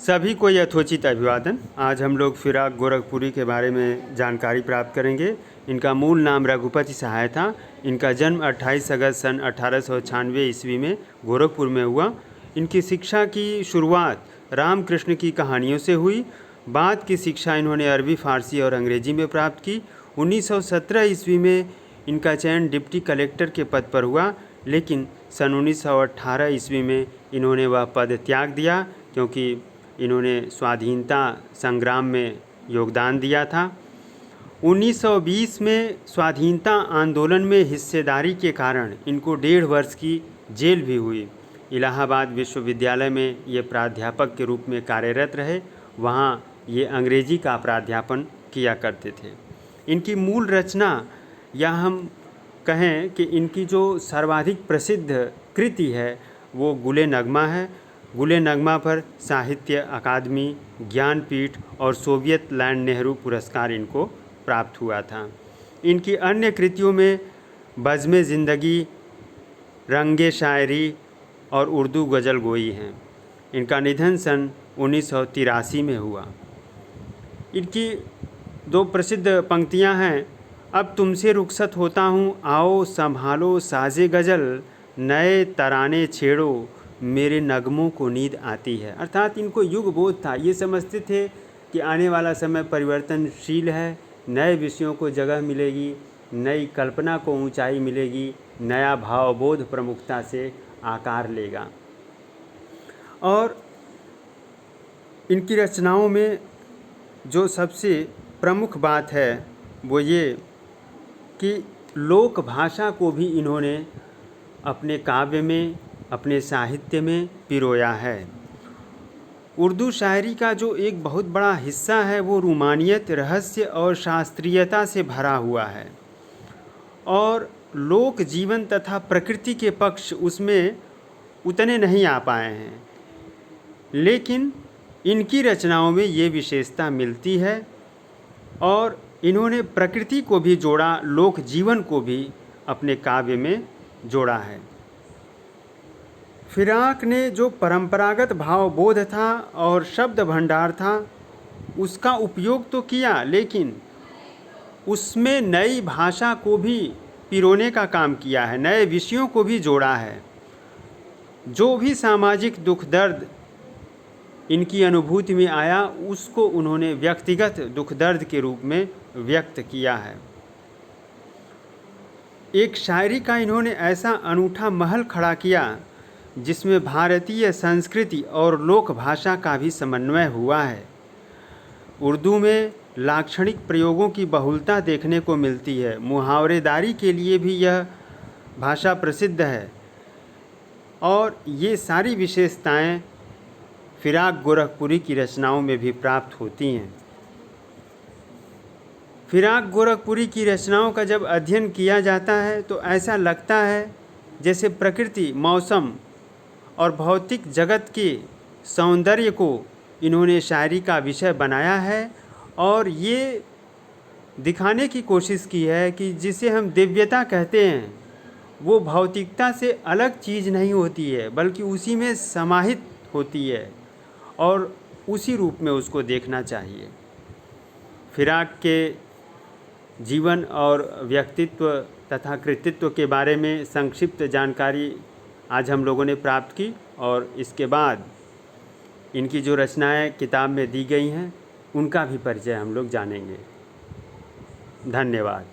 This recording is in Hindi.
सभी को यथोचित अभिवादन। आज हम लोग फिराक गोरखपुरी के बारे में जानकारी प्राप्त करेंगे। इनका मूल नाम रघुपति सहाय था। इनका जन्म 28 अगस्त सन 1896 ईस्वी में गोरखपुर में हुआ। इनकी शिक्षा की शुरुआत रामकृष्ण की कहानियों से हुई। बाद की शिक्षा इन्होंने अरबी, फारसी और अंग्रेजी में प्राप्त की। 1917 ईस्वी में इनका चयन डिप्टी कलेक्टर के पद पर हुआ, लेकिन सन 1918 ईस्वी में इन्होंने वह पद त्याग दिया क्योंकि इन्होंने स्वाधीनता संग्राम में योगदान दिया था। 1920 में स्वाधीनता आंदोलन में हिस्सेदारी के कारण इनको 1.5 वर्ष की जेल भी हुई। इलाहाबाद विश्वविद्यालय में ये प्राध्यापक के रूप में कार्यरत रहे। वहाँ ये अंग्रेजी का प्राध्यापन किया करते थे। इनकी मूल रचना, या हम कहें कि इनकी जो सर्वाधिक प्रसिद्ध कृति है वो गुले नगमा है। गुले नगमा पर साहित्य अकादमी, ज्ञानपीठ और सोवियत लैंड नेहरू पुरस्कार इनको प्राप्त हुआ था। इनकी अन्य कृतियों में बज़्म ज़िंदगी, रंगे शायरी और उर्दू गज़ल गोई हैं। इनका निधन सन 1983 में हुआ। इनकी 2 प्रसिद्ध पंक्तियां हैं। अब तुमसे रुखसत होता हूँ, आओ संभालो साजे गज़ल, नए तराने छेड़ो, मेरे नगमों को नींद आती है। अर्थात इनको युग बोध था। ये समझते थे कि आने वाला समय परिवर्तनशील है, नए विषयों को जगह मिलेगी, नई कल्पना को ऊंचाई मिलेगी, नया भावबोध प्रमुखता से आकार लेगा। और इनकी रचनाओं में जो सबसे प्रमुख बात है वो ये कि लोक भाषा को भी इन्होंने अपने काव्य में, अपने साहित्य में पिरोया है। उर्दू शायरी का जो एक बहुत बड़ा हिस्सा है वो रूमानियत, रहस्य और शास्त्रीयता से भरा हुआ है, और लोक जीवन तथा प्रकृति के पक्ष उसमें उतने नहीं आ पाए हैं। लेकिन इनकी रचनाओं में ये विशेषता मिलती है, और इन्होंने प्रकृति को भी जोड़ा, लोक जीवन को भी अपने काव्य में जोड़ा है। फिराक ने जो परंपरागत भावबोध था और शब्द भंडार था उसका उपयोग तो किया, लेकिन उसमें नई भाषा को भी पिरोने का काम किया है, नए विषयों को भी जोड़ा है। जो भी सामाजिक दुख दर्द इनकी अनुभूति में आया उसको उन्होंने व्यक्तिगत दुख दर्द के रूप में व्यक्त किया है। एक शायरी का इन्होंने ऐसा अनूठा महल खड़ा किया जिसमें भारतीय संस्कृति और लोक भाषा का भी समन्वय हुआ है। उर्दू में लाक्षणिक प्रयोगों की बहुलता देखने को मिलती है। मुहावरेदारी के लिए भी यह भाषा प्रसिद्ध है, और ये सारी विशेषताएं फिराक गोरखपुरी की रचनाओं में भी प्राप्त होती हैं। फिराक गोरखपुरी की रचनाओं का जब अध्ययन किया जाता है तो ऐसा लगता है जैसे प्रकृति, मौसम और भौतिक जगत के सौंदर्य को इन्होंने शायरी का विषय बनाया है, और ये दिखाने की कोशिश की है कि जिसे हम दिव्यता कहते हैं वो भौतिकता से अलग चीज़ नहीं होती है, बल्कि उसी में समाहित होती है, और उसी रूप में उसको देखना चाहिए। फिराक के जीवन और व्यक्तित्व तथा कृतित्व के बारे में संक्षिप्त जानकारी आज हम लोगों ने प्राप्त की, और इसके बाद इनकी जो रचनाएं किताब में दी गई हैं उनका भी परिचय हम लोग जानेंगे। धन्यवाद।